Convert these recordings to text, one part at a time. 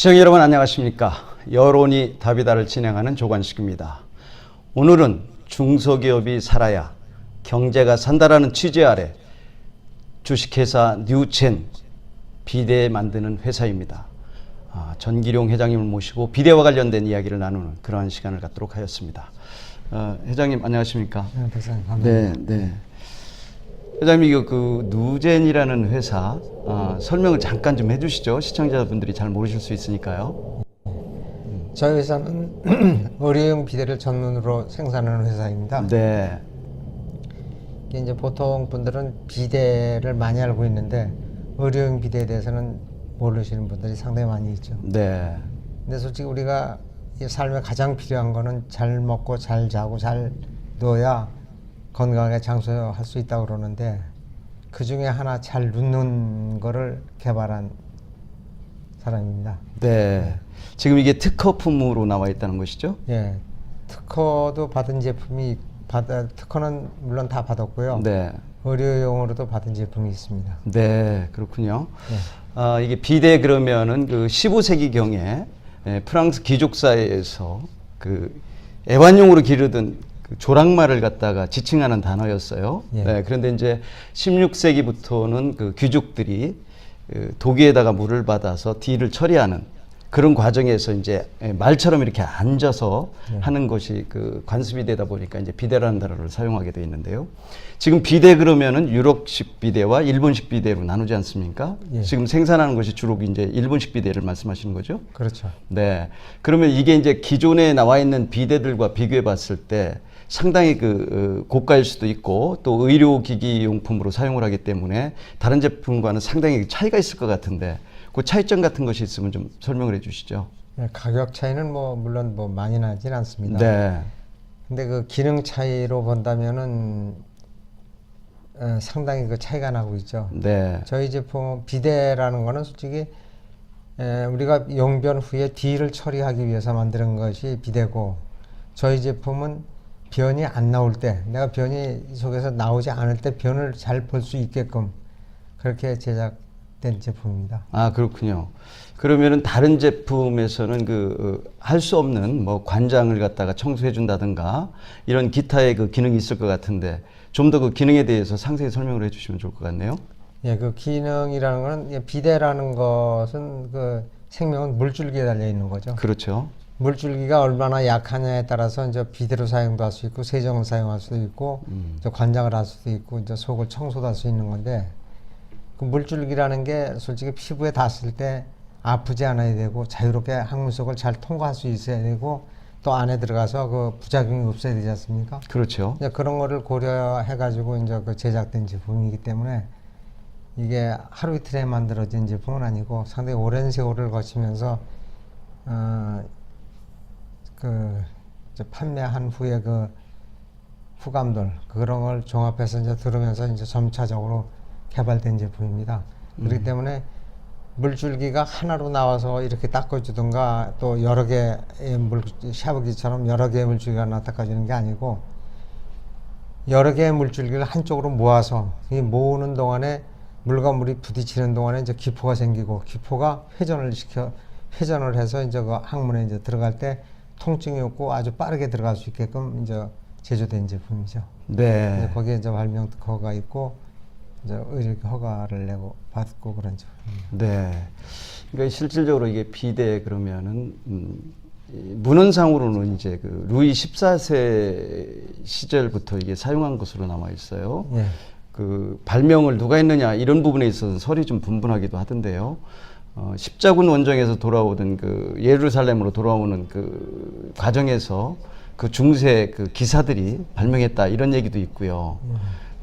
시청자 여러분 안녕하십니까. 여론이 답이다를 진행하는 조관식입니다. 오늘은 중소기업이 살아야 경제가 산다라는 취지 아래 주식회사 뉴젠 비대 만드는 회사입니다. 전기룡 회장님을 모시고 비대와 관련된 이야기를 나누는 그러한 시간을 갖도록 하였습니다. 회장님 안녕하십니까? 네, 대장님 반갑습니다. 네. 회장님 이거 그 누젠이라는 회사 설명을 잠깐 좀 해주시죠. 시청자분들이 잘 모르실 수 있으니까요. 저희 회사는 의료용 비데를 전문으로 생산하는 회사입니다. 네. 이게 이제 보통 분들은 비데를 많이 알고 있는데 의료용 비데에 대해서는 모르시는 분들이 상당히 많이 있죠. 네. 근데 솔직히 우리가 이 삶에 가장 필요한 거는 잘 먹고 잘 자고 잘 누워야 건강하게 장수할 수 있다고 그러는데 그 중에 하나 잘 눕는 거를 개발한 사람입니다. 네. 지금 이게 특허품으로 나와 있다는 것이죠? 예, 특허도 받은 제품이 특허는 물론 다 받았고요. 네. 의료용으로도 받은 제품이 있습니다. 네, 그렇군요. 네. 이게 비대 그러면은 그 15세기경에 프랑스 귀족사회에서 그 애완용으로 기르던 그 조랑말을 갖다가 지칭하는 단어였어요. 예. 네, 그런데 이제 16세기부터는 그 귀족들이 그 도기에다가 물을 받아서 뒤를 처리하는 그런 과정에서 이제 말처럼 이렇게 앉아서 하는 것이 그 관습이 되다 보니까 이제 비대라는 단어를 사용하게 돼 있는데요. 지금 비대 그러면은 유럽식 비대와 일본식 비대로 나누지 않습니까? 예. 지금 생산하는 것이 주로 이제 일본식 비대를 말씀하시는 거죠? 그렇죠. 네. 그러면 이게 이제 기존에 나와 있는 비대들과 비교해 봤을 때 상당히 그 고가일 수도 있고 또 의료기기 용품으로 사용을 하기 때문에 다른 제품과는 상당히 차이가 있을 것 같은데 그 차이점 같은 것이 있으면 좀 설명을 해 주시죠. 예, 가격 차이는 물론 많이 나진 않습니다. 네. 근데 그 기능 차이로 본다면은 상당히 그 차이가 나고 있죠. 네. 저희 제품 비데라는 거는 솔직히 우리가 용변 후에 뒤를 처리하기 위해서 만드는 것이 비데고 저희 제품은 변이 안 나올 때 내가 변이 속에서 나오지 않을 때 변을 잘 볼 수 있게끔 그렇게 제작된 제품입니다. 아, 그렇군요. 그러면은 다른 제품에서는 그 할 수 없는 뭐 관장을 갖다가 청소해 준다든가 이런 기타의 그 기능이 있을 것 같은데 좀 더 그 기능에 대해서 상세히 설명을 해 주시면 좋을 것 같네요. 예, 그 기능이라는 거는 비데라는 것은 그 생명은 물줄기에 달려 있는 거죠. 그렇죠. 물줄기가 얼마나 약하냐에 따라서 이제 비데로 사용도 할 수 있고 세정을 사용할 수도 있고 이제 관장을 할 수도 있고 이제 속을 청소도 할 수 있는 건데 그 물줄기라는 게 솔직히 피부에 닿았을 때 아프지 않아야 되고 자유롭게 항문 속을 잘 통과할 수 있어야 되고 또 안에 들어가서 그 부작용이 없어야 되지 않습니까? 그렇죠. 이제 그런 거를 고려해 가지고 이제 그 제작된 제품이기 때문에 이게 하루 이틀에 만들어진 제품은 아니고 상당히 오랜 세월을 거치면서 이제 판매한 후에 그 후감들 그런 걸 종합해서 이제 들으면서 이제 점차적으로 개발된 제품입니다. 그렇기 때문에 물줄기가 하나로 나와서 이렇게 닦아주든가 또 여러 개의 샤워기처럼 여러 개의 물줄기가 닦아주는 게 아니고 여러 개의 물줄기를 한쪽으로 모아서 이 모으는 동안에 물과 물이 부딪히는 동안에 이제 기포가 생기고 기포가 회전을 해서 이제 그 항문에 이제 들어갈 때 통증이 없고 아주 빠르게 들어갈 수 있게끔 이제 제조된 제품이죠. 네. 거기에 이제 발명 특허가 있고 이제 의료 허가를 내고 받고 그런 제품입니다. 네. 그러니까 실질적으로 이게 비대 그러면은 문헌상으로는 이제 그 루이 14세 시절부터 이게 사용한 것으로 남아 있어요. 예. 그 발명을 누가 했느냐 이런 부분에 있어서 설이 좀 분분하기도 하던데요. 십자군 원정에서 돌아오던 그 예루살렘으로 돌아오는 그 과정에서 그 중세 그 기사들이 발명했다 이런 얘기도 있고요.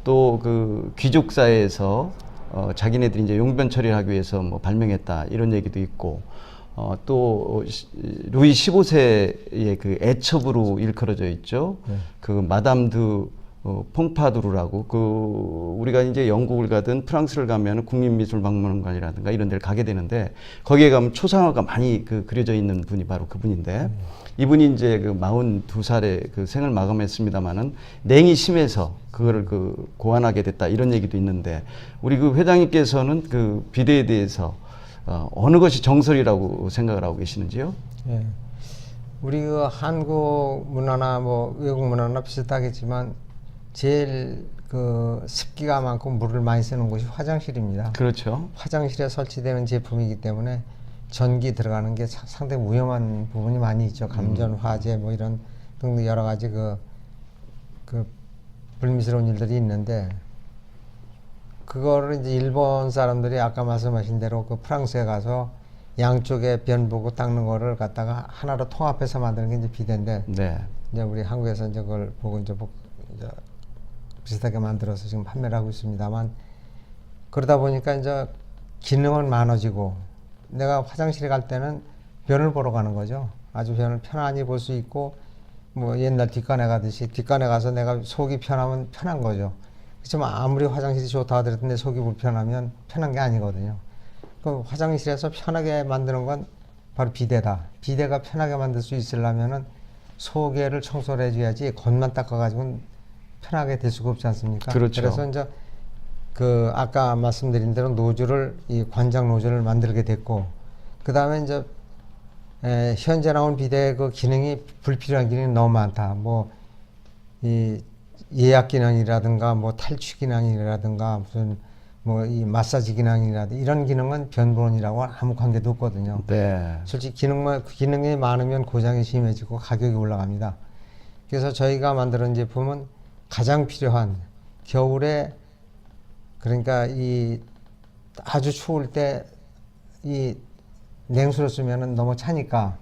또 그 귀족 사회에서 자기네들이 이제 용변 처리를 하기 위해서 뭐 발명했다 이런 얘기도 있고 또 루이 15세의 그 애첩으로 일컬어져 있죠. 그 마담 드 퐁파두르라고 그 우리가 이제 영국을 가든 프랑스를 가면 국립미술박물관이라든가 이런 데를 가게 되는데 거기에 가면 초상화가 많이 그 그려져 있는 분이 바로 그분인데 이분이 이제 그 42살에 그 생을 마감했습니다마는 냉이 심해서 그거를 그 고안하게 됐다 이런 얘기도 있는데 우리 그 회장님께서는 그 비대에 대해서 어느 것이 정설이라고 생각을 하고 계시는지요? 예. 우리 그 한국 문화나 뭐 외국 문화나 비슷하겠지만 제일 그 습기가 많고 물을 많이 쓰는 곳이 화장실입니다. 그렇죠. 화장실에 설치되는 제품이기 때문에 전기 들어가는 게 상당히 위험한 부분이 많이 있죠. 감전, 화재 뭐 이런 등등 여러 가지 그 불미스러운 일들이 있는데 그거를 이제 일본 사람들이 아까 말씀하신 대로 그 프랑스에 가서 양쪽에 변 보고 닦는 거를 갖다가 하나로 통합해서 만드는 게 이제 비데인데 네. 이제 우리 한국에서 이제 그걸 보고 이제 비슷하게 만들어서 지금 판매를 하고 있습니다만 그러다 보니까 이제 기능은 많아지고 내가 화장실에 갈 때는 변을 보러 가는 거죠. 아주 변을 편안히 볼 수 있고 뭐 옛날 뒷간에 가듯이 뒷간에 가서 내가 속이 편하면 편한 거죠. 그렇지만 아무리 화장실이 좋다 하더라도 내 속이 불편하면 편한 게 아니거든요. 그 화장실에서 편하게 만드는 건 바로 비데다. 비데가 편하게 만들 수 있으려면은 속에를 청소를 해줘야지 겉만 닦아가지고는 편하게 될 수가 없지 않습니까? 그렇죠. 그래서 이제 그 아까 말씀드린 대로 노즐을 이 관장 노즐을 만들게 됐고 그 다음에 이제 현재 나온 비데 그 기능이 불필요한 기능이 너무 많다. 뭐 이 예약 기능이라든가 뭐 탈취 기능이라든가 무슨 뭐 이 마사지 기능이라든가 이런 기능은 변본이라고 아무 관계도 없거든요. 네. 솔직히 기능이 많으면 고장이 심해지고 가격이 올라갑니다. 그래서 저희가 만드는 제품은 가장 필요한 겨울에 그러니까 이 아주 추울 때 이 냉수를 쓰면은 너무 차니까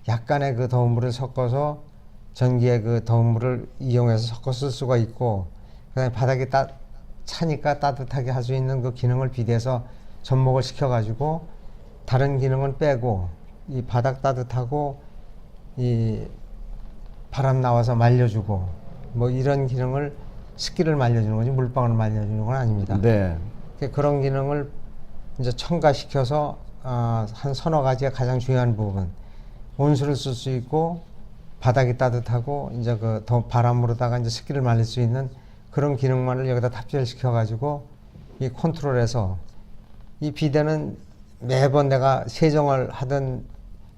약간의 그 더운 물을 섞어서 전기에 그 더운 물을 이용해서 섞어 쓸 수가 있고 그다음에 바닥이 차니까 따뜻하게 할 수 있는 그 기능을 비대서 접목을 시켜가지고 다른 기능은 빼고 이 바닥 따뜻하고 이 바람 나와서 말려주고 뭐 이런 기능을 습기를 말려주는 거지 물방울을 말려주는 건 아닙니다. 네. 그런 기능을 이제 첨가시켜서 한 서너 가지가 가장 중요한 부분. 온수를 쓸 수 있고 바닥이 따뜻하고 이제 그 더 바람으로다가 이제 습기를 말릴 수 있는 그런 기능만을 여기다 탑재를 시켜가지고 이 컨트롤해서 이 비데는 매번 내가 세정을 하든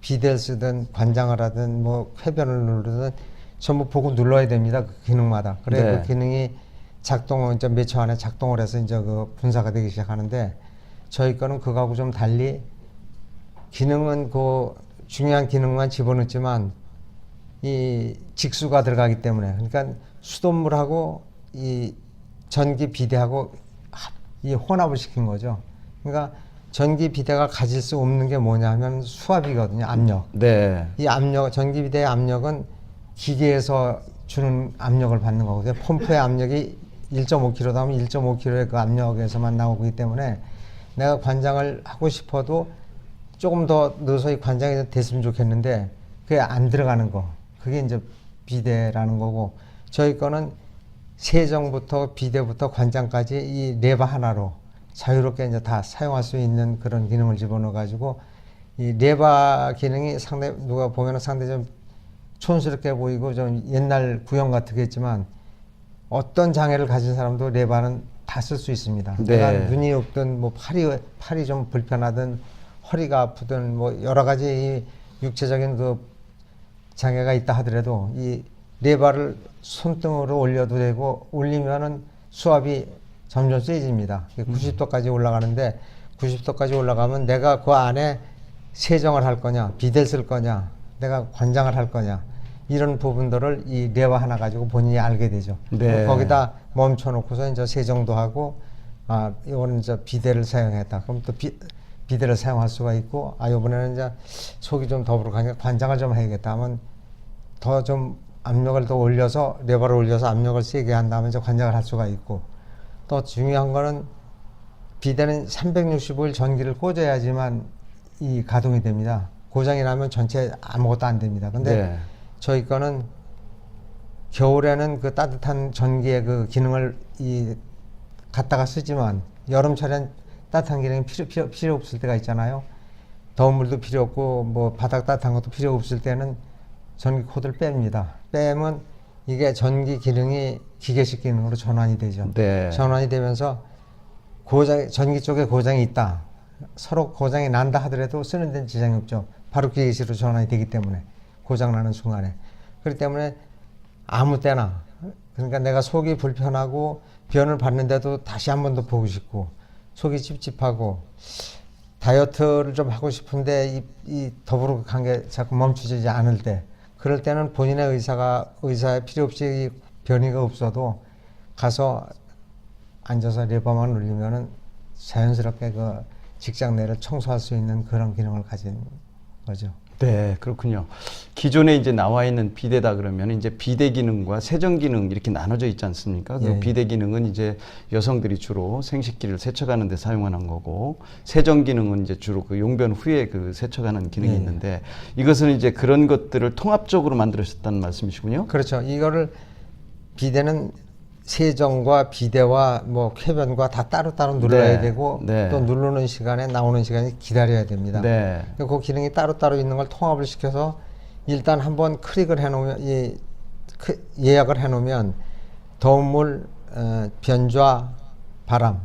비데를 쓰든 관장을 하든 뭐 쾌변을 누르든 전부 보고 눌러야 됩니다. 그 기능마다. 그래 네. 그 기능이 작동을 이제 몇 초 안에 작동을 해서 이제 그 분사가 되기 시작하는데 저희 거는 그거하고 좀 달리 기능은 그 중요한 기능만 집어넣지만 이 직수가 들어가기 때문에 그러니까 수돗물하고 이 전기 비데하고 이 혼합을 시킨 거죠. 그러니까 전기 비데가 가질 수 없는 게 뭐냐 하면 수압이거든요. 압력. 네. 이 압력, 전기 비데의 압력은 기계에서 주는 압력을 받는 거거든요. 펌프의 압력이 1.5kg 하면 1.5kg의 그 압력에서만 나오기 때문에 내가 관장을 하고 싶어도 조금 더 넣어서 이 관장이 됐으면 좋겠는데 그게 안 들어가는 거. 그게 이제 비데라는 거고 저희 거는 세정부터 비데부터 관장까지 이 레바 하나로 자유롭게 이제 다 사용할 수 있는 그런 기능을 집어넣어 가지고 이 레바 기능이 상당히 누가 보면은 상당히 좀 촌스럽게 보이고 좀 옛날 구형 같겠지만 어떤 장애를 가진 사람도 레바는 다 쓸 수 있습니다. 네. 내가 눈이 없든 뭐 팔이 좀 불편하든 허리가 아프든 뭐 여러 가지 이 육체적인 그 장애가 있다 하더라도 이 레바를 손등으로 올려도 되고 올리면은 수압이 점점 세집니다. 90도까지 올라가는데 90도까지 올라가면 내가 그 안에 세정을 할 거냐, 비데를 쓸 거냐, 내가 관장을 할 거냐 이런 부분들을 이 레바 하나 가지고 본인이 알게 되죠. 네. 거기다 멈춰놓고서 이제 세정도 하고 이거는 이제 비데를 사용했다. 그럼 또 비데를 사용할 수가 있고 이번에는 이제 속이 좀 더부룩 하니까 관장을 좀 해야겠다 하면 더 좀 압력을 더 올려서 레버를 올려서 압력을 세게 한 다음에 이제 관장을 할 수가 있고 또 중요한 거는 비데는 365일 전기를 꽂아야지만 이 가동이 됩니다. 고장이 나면 전체 아무것도 안 됩니다. 근데 네. 저희 거는 겨울에는 그 따뜻한 전기의 그 기능을 갖다가 쓰지만 여름철엔 따뜻한 기능이 필요 없을 때가 있잖아요. 더운 물도 필요 없고 뭐 바닥 따뜻한 것도 필요 없을 때는 전기 코드를 뺍니다. 빼면 이게 전기 기능이 기계식 기능으로 전환이 되죠. 네. 전환이 되면서 전기 쪽에 고장이 있다. 서로 고장이 난다 하더라도 쓰는 데는 지장이 없죠. 바로 기계실로 전환이 되기 때문에 고장 나는 순간에. 그렇기 때문에 아무 때나, 그러니까 내가 속이 불편하고 변을 봤는데도 다시 한 번 더 보고 싶고 속이 찝찝하고 다이어트를 좀 하고 싶은데 이 더부룩한 관계 자꾸 멈추지 않을 때, 그럴 때는 본인의 의사의 필요 없이 변이가 없어도 가서 앉아서 레버만 눌리면은 자연스럽게 그 직장 내를 청소할 수 있는 그런 기능을 가진 거죠. 네, 그렇군요. 기존에 이제 나와 있는 비데다 그러면 이제 비데 기능과 세정 기능 이렇게 나눠져 있지 않습니까? 그 예. 비데 기능은 이제 여성들이 주로 생식기를 세척하는 데 사용하는 거고, 세정 기능은 이제 주로 그 용변 후에 그 세척하는 기능이 예. 있는데, 이것은 이제 그런 것들을 통합적으로 만들어졌다는 말씀이시군요. 그렇죠. 이거를 비데는 세정과 비데와 뭐 쾌변과 다 따로따로 눌러야 네. 되고 네. 또 누르는 시간에 나오는 시간이 기다려야 됩니다. 네. 그 기능이 따로따로 있는 걸 통합을 시켜서 일단 한번 클릭을 해놓으면 예약을 해놓으면 더운 물, 변좌, 바람,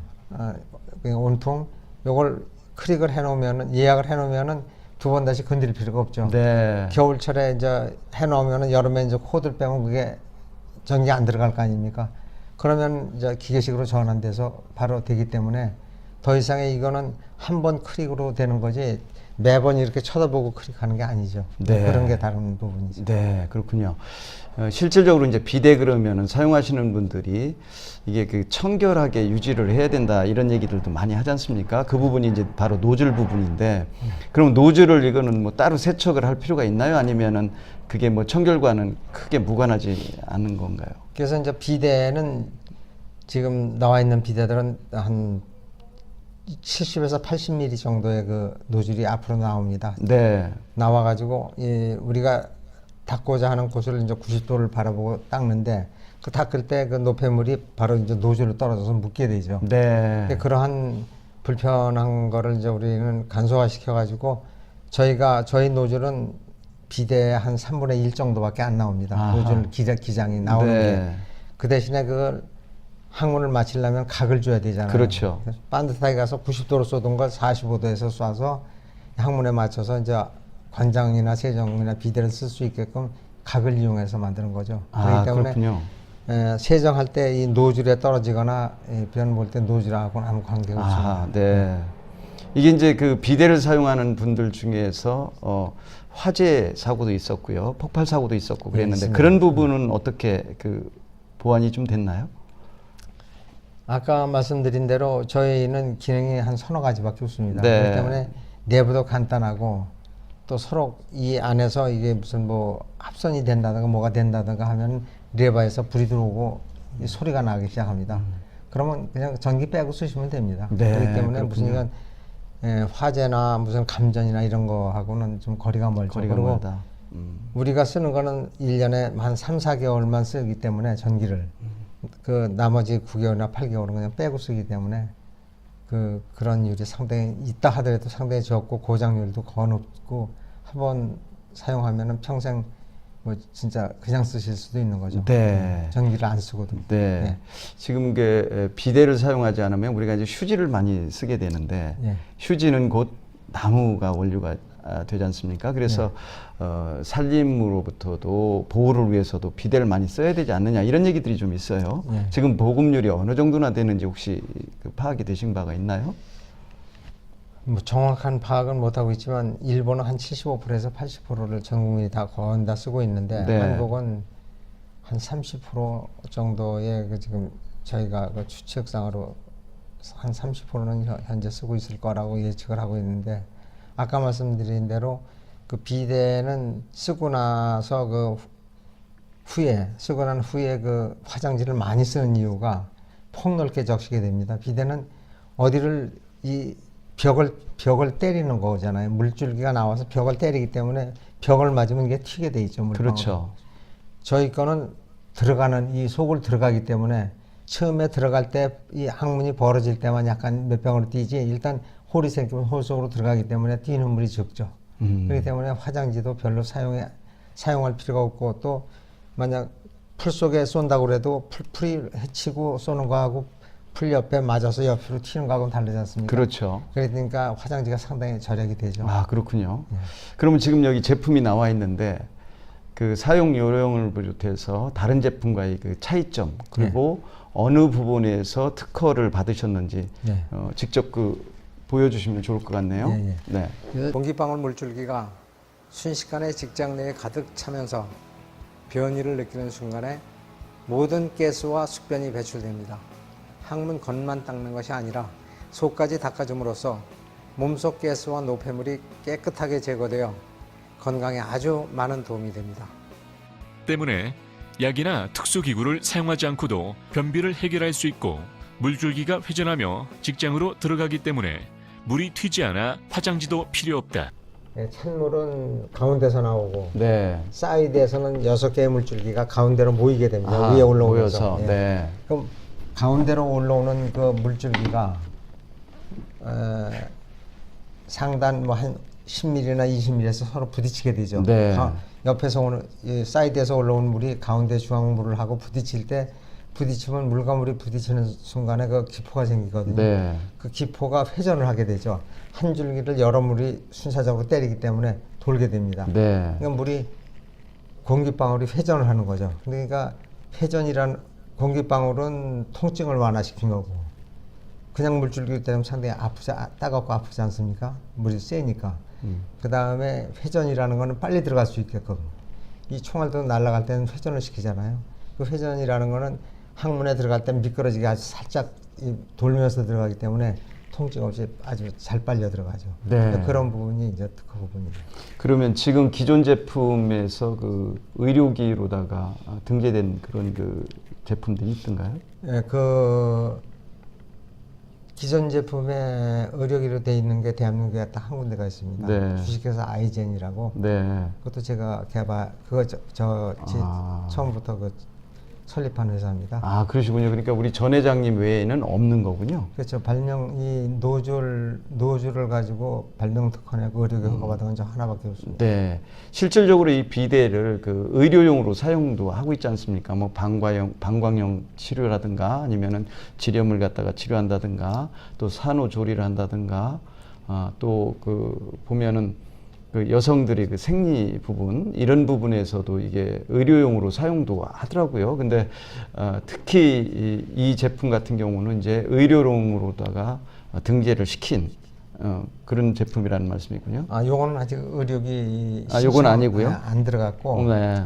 온통 요걸 클릭을 해놓으면은 예약을 해놓으면은 두 번 다시 건드릴 필요가 없죠. 네. 겨울철에 이제 해놓으면은 여름에 이제 코드를 빼면 그게 전기 안 들어갈 거 아닙니까? 그러면 이제 기계식으로 전환돼서 바로 되기 때문에 더 이상의 이거는 한 번 클릭으로 되는 거지 매번 이렇게 쳐다보고 클릭하는 게 아니죠. 네. 그런 게 다른 부분이죠. 네, 그렇군요. 실질적으로 이제 비데 그러면은 사용하시는 분들이 이게 그 청결하게 유지를 해야 된다 이런 얘기들도 많이 하지 않습니까? 그 부분이 이제 바로 노즐 부분인데, 그럼 노즐을 이거는 뭐 따로 세척을 할 필요가 있나요? 아니면은 그게 뭐 청결과는 크게 무관하지 않은 건가요? 그래서 이제 비데는 지금 나와 있는 비데들은 한 70에서 80mm 정도의 그 노즐이 앞으로 나옵니다. 네. 나와가지고 우리가 닦고자 하는 곳을 이제 90도를 바라보고 닦는데 그 닦을 때 그 노폐물이 바로 이제 노즐로 떨어져서 묻게 되죠. 네. 근데 그러한 불편한 거를 이제 우리는 간소화 시켜가지고 저희 노즐은 비대 한 3분의 1 정도밖에 안 나옵니다. 아하. 노즐 기장이 나오는 네. 게. 그 대신에 그걸 항문을 맞추려면 각을 줘야 되잖아요. 그렇죠. 그래서 반듯하게 가서 90도로 쏘던 걸 45도에서 쏴서 항문에 맞춰서 이제 관장이나 세정이나 비데를 쓸 수 있게끔 각을 이용해서 만드는 거죠. 아, 그렇기 때문에 그렇군요. 세정할 때 이 노즐에 떨어지거나 변 볼 때 노즐하고는 아무 관계가 없습니다. 아, 네. 이게 이제 그 비데를 사용하는 분들 중에서 화재 사고도 있었고요, 폭발 사고도 있었고 그랬는데, 있습니다. 그런 부분은 어떻게 그 보완이 좀 됐나요? 아까 말씀드린 대로 저희는 기능이 한 서너 가지밖에 없습니다. 네. 그렇기 때문에 내부도 간단하고 또 서로 이 안에서 이게 무슨 뭐 합선이 된다든가 뭐가 된다든가 하면 레버에서 불이 들어오고 이 소리가 나기 시작합니다. 그러면 그냥 전기 빼고 쓰시면 됩니다. 네, 그렇기 때문에 그렇군요. 무슨 이건 화재나 무슨 감전이나 이런 거하고는 좀 거리가 멀죠. 거리가 그리고 멀다. 우리가 쓰는 거는 1년에 한 3, 4개월만 쓰기 때문에 전기를 그 나머지 9개월이나 8개월은 그냥 빼고 쓰기 때문에 그런 율이 상당히 있다 하더라도 상당히 적고 고장률도 거의 높고 한번 사용하면은 평생 뭐 진짜 그냥 쓰실 수도 있는 거죠. 네. 전기를 안 쓰고도. 네. 네. 지금 그 비데를 사용하지 않으면 우리가 이제 휴지를 많이 쓰게 되는데, 예. 휴지는 곧 나무가 원료가 되지 않습니까? 그래서 산림으로부터도 보호를 위해서도 비데를 많이 써야 되지 않느냐 이런 얘기들이 좀 있어요. 예. 지금 보급률이 어느 정도나 되는지 혹시 그 파악이 되신 바가 있나요? 뭐 정확한 파악은 못 하고 있지만 일본은 한 75%에서 80%를 전 국민이 다 거의 다 쓰고 있는데 네. 한국은 한 30% 정도의 그 지금 저희가 그 추측상으로 한 30%는 현재 쓰고 있을 거라고 예측을 하고 있는데, 아까 말씀드린 대로 그 비데는 쓰고 나서 쓰고 난 후에 그 화장지를 많이 쓰는 이유가 폭넓게 적시게 됩니다. 비데는 어디를 이 벽을 때리는 거잖아요. 물줄기가 나와서 벽을 때리기 때문에 벽을 맞으면 이게 튀게 돼 있죠. 물방울이. 그렇죠. 저희 거는 들어가는 이 속을 들어가기 때문에 처음에 들어갈 때 이 항문이 벌어질 때만 약간 몇 방울이 뛰지, 일단 홀이 생기면 홀 속으로 들어가기 때문에 뛰는 물이 적죠. 그렇기 때문에 화장지도 별로 사용할 필요가 없고, 또 만약 풀 속에 쏜다고 그래도 풀이 헤치고 쏘는 거하고 풀 옆에 맞아서 옆으로 튀는 거하고는 다르지 않습니까? 그렇죠. 그러니까 화장지가 상당히 절약이 되죠. 아, 그렇군요. 예. 그러면 지금 여기 제품이 나와 있는데 그 사용 요령을 비롯해서 다른 제품과의 그 차이점 그리고 어느 부분에서 특허를 받으셨는지 예. 직접 보여주시면 좋을 것 같네요. 예, 예. 네. 공기방울 물줄기가 순식간에 직장 내에 가득 차면서 변이를 느끼는 순간에 모든 가스와 숙변이 배출됩니다. 항문 겉만 닦는 것이 아니라 속까지 닦아줌으로써 몸속 가스와 노폐물이 깨끗하게 제거되어 건강에 아주 많은 도움이 됩니다. 때문에 약이나 특수기구를 사용하지 않고도 변비를 해결할 수 있고 물줄기가 회전하며 직장으로 들어가기 때문에 물이 튀지 않아 화장지도 필요 없다. 찬물은 가운데서 나오고 네. 사이드에서는 6개의 물줄기가 가운데로 모이게 됩니다. 아, 위에 올라오면서. 모여서. 예. 네. 그럼 가운데로 올라오는 그 물줄기가 상단 뭐 한 10mm나 20mm에서 서로 부딪히게 되죠. 네. 옆에서 오는 이 사이드에서 올라온 물이 가운데 중앙물을 하고 부딪힐 때 부딪히면 물과 물이 부딪히는 순간에 그 기포가 생기거든요. 네. 그 기포가 회전을 하게 되죠. 한 줄기를 여러 물이 순차적으로 때리기 때문에 돌게 됩니다. 네. 그러니까 물이 공기방울이 회전을 하는 거죠. 그러니까 회전이란 공기방울은 통증을 완화시킨 거고 그냥 물줄기 때문에 상당히 따갑고 아프지 않습니까? 물이 세니까. 그 다음에 회전이라는 거는 빨리 들어갈 수 있게끔 이 총알도 날아갈 때는 회전을 시키잖아요. 그 회전이라는 거는 항문에 들어갈 때 미끄러지게 아주 살짝 돌면서 들어가기 때문에 통증 없이 아주 잘 빨려 들어가죠. 네. 그런 부분이 이제 특허 부분이에요. 그러면 지금 기존 제품에서 그 의료기로다가 등재된 그런 그 제품들이 있던가요? 예, 그 기존 제품에 의료기로 돼 있는 게 대한민국에 딱 한 군데가 있습니다. 네. 주식회사 아이젠이라고. 네. 그것도 제가 처음부터 설립한 회사입니다. 아, 그러시군요. 그러니까 우리 전 회장님 외에는 없는 거군요. 그렇죠. 이 노즐을 가지고 발명 특허 내고 의료기 허가 받은 건 저 하나밖에 없습니다. 네. 실질적으로 이 비데를 그 의료용으로 사용도 하고 있지 않습니까? 뭐 방광용 치료라든가 아니면은 지렴을 갖다가 치료한다든가 또 산후조리를 한다든가 또 보면은 그 여성들이 그 생리 부분 이런 부분에서도 이게 의료용으로 사용도 하더라고요. 근데 특히 이 제품 같은 경우는 이제 의료용으로다가 등재를 시킨 그런 제품이라는 말씀이군요. 요거는 아직 의료기 요건 아니고요. 안 들어갔고 네.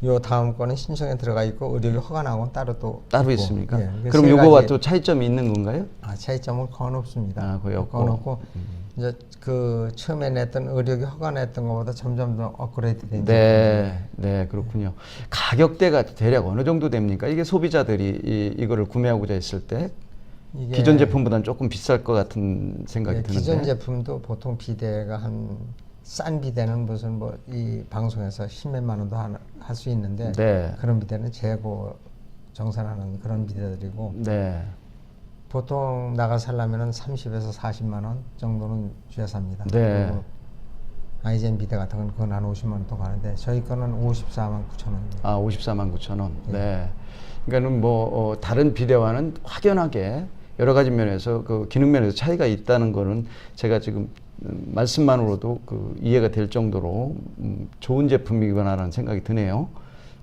요 다음 거는 신청에 들어가 있고 의료기 허가 나온 따로 따로 있고. 있습니까? 예, 그럼 요거와 또 차이점이 있는 건가요? 차이점은 거의 없습니다. 거의 없고. 거의 없고 이제 그 처음에 냈던 의료기 허가 냈던 것보다 점점 더 업그레이드 된 네, 그렇군요. 가격대가 대략 어느 정도 됩니까? 이게 소비자들이 이거를 구매하고자 했을 때 이게 기존 제품보다는 조금 비쌀 것 같은 생각이 드는데. 기존 제품도 보통 비대가 싼 비대는 무슨 이 방송에서 10몇만 원도 할 수 있는데 네. 그런 비대는 재고 정산하는 그런 비대들이고 네. 보통 나가 살려면은 30에서 40만 원 정도는 줘야 삽니다. 네. 그리고 아이젠 비대 같은 건 그건 한 50만 원 또 가는데 저희 거는 54만 9천 원입니다. 54만 9천 원. 네. 그러니까는 다른 비대와는 확연하게 여러 가지 면에서 그 기능 면에서 차이가 있다는 거는 제가 지금 말씀만으로도 이해가 될 정도로 좋은 제품이구나라는 생각이 드네요.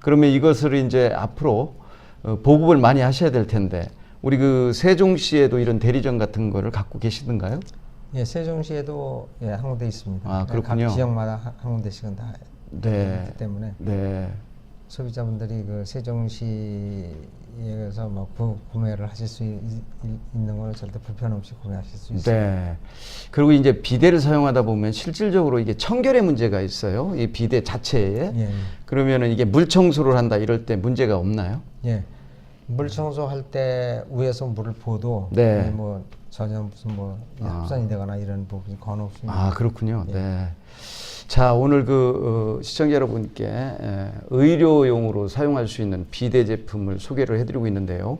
그러면 이것을 이제 앞으로 보급을 많이 하셔야 될 텐데 우리 세종시에도 이런 대리점 같은 거를 갖고 계시던가요? 예, 세종시에도 한 군데 있습니다. 그렇군요. 각 지역마다 한 군데씩은 다 있기 때문에 소비자분들이 세종시에서 구매를 하실 수 있는 걸 절대 불편 없이 구매하실 수 있습니다. 네. 그리고 이제 비데를 사용하다 보면 실질적으로 이게 청결의 문제가 있어요. 이 비데 자체에. 예. 그러면은 이게 물 청소를 한다 이럴 때 문제가 없나요? 예. 물 청소할 때 위에서 물을 부어도 전혀 무슨 합선이 되거나 이런 부분이 거의 없습니다. 그렇군요. 네. 자, 오늘 시청자 여러분께 의료용으로 사용할 수 있는 비데 제품을 소개를 해드리고 있는데요.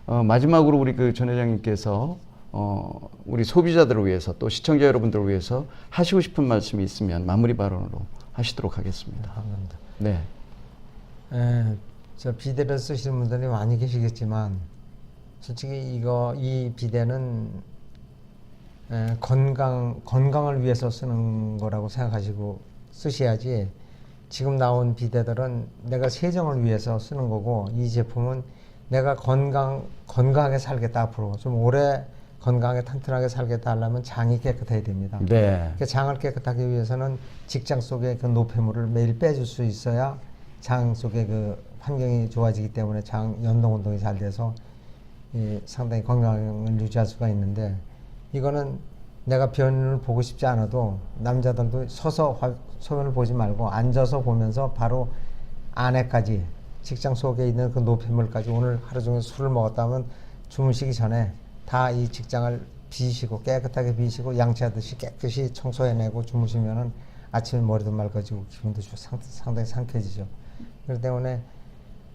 마지막으로 우리 전 회장님께서 우리 소비자들을 위해서 또 시청자 여러분들을 위해서 하시고 싶은 말씀이 있으면 마무리 발언으로 하시도록 하겠습니다. 감사합니다. 네. 저 비데를 쓰시는 분들이 많이 계시겠지만 솔직히 이 비대는 건강을 위해서 쓰는 거라고 생각하시고 쓰셔야지, 지금 나온 비대들은 내가 세정을 위해서 쓰는 거고, 이 제품은 내가 건강하게 살겠다, 앞으로 좀 오래 건강하게 튼튼하게 살겠다 하려면 장이 깨끗해야 됩니다. 네. 그 장을 깨끗하기 위해서는 직장 속에 그 노폐물을 매일 빼줄 수 있어야 장 속에 그 환경이 좋아지기 때문에 장 운동이 잘 돼서 상당히 건강을 유지할 수가 있는데, 이거는 내가 변을 보고 싶지 않아도 남자들도 서서 소변을 보지 말고 앉아서 보면서 바로 안에까지, 직장 속에 있는 그 노폐물까지, 오늘 하루 종일 술을 먹었다면 주무시기 전에 다 이 직장을 비시고 깨끗하게 비시고 양치하듯이 깨끗이 청소해내고 주무시면은 아침에 머리도 맑아지고 기분도 상당히 상쾌해지죠. 그렇기 때문에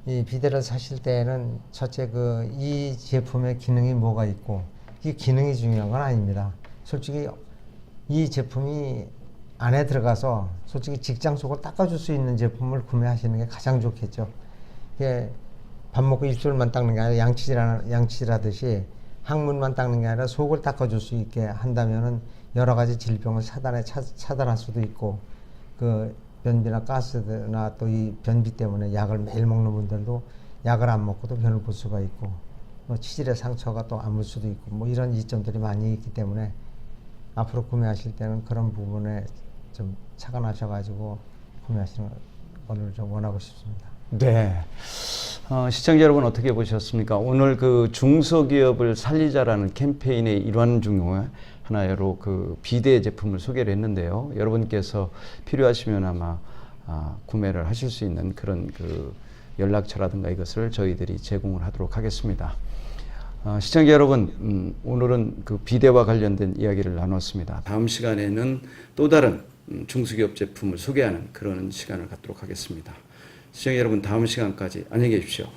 이 비데를 사실 때에는 첫째 이 제품의 기능이 뭐가 있고, 이 기능이 중요한 건 아닙니다. 솔직히 이 제품이 안에 들어가서 솔직히 직장 속을 닦아줄 수 있는 제품을 구매하시는 게 가장 좋겠죠. 이게 밥 먹고 입술만 닦는 게 아니라 양치질하듯이 항문만 닦는 게 아니라 속을 닦아줄 수 있게 한다면은 여러 가지 질병을 차단할 수도 있고, 그 변비나 가스나 또 이 변비 때문에 약을 매일 먹는 분들도 약을 안 먹고도 변을 볼 수가 있고, 뭐 치질의 상처가 또 아물 수도 있고, 뭐 이런 이점들이 많이 있기 때문에 앞으로 구매하실 때는 그런 부분에 좀 착안하셔가지고 구매하시는 걸 좀 원하고 싶습니다. 네. 시청자 여러분 어떻게 보셨습니까? 오늘 그 중소기업을 살리자라는 캠페인의 일환 중에 하나로 그 비대 제품을 소개를 했는데요. 여러분께서 필요하시면 아마 구매를 하실 수 있는 그런 그 연락처라든가 이것을 저희들이 제공을 하도록 하겠습니다. 시청자 여러분, 오늘은 그 비대와 관련된 이야기를 나눴습니다. 다음 시간에는 또 다른 중소기업 제품을 소개하는 그런 시간을 갖도록 하겠습니다. 시청자 여러분, 다음 시간까지 안녕히 계십시오.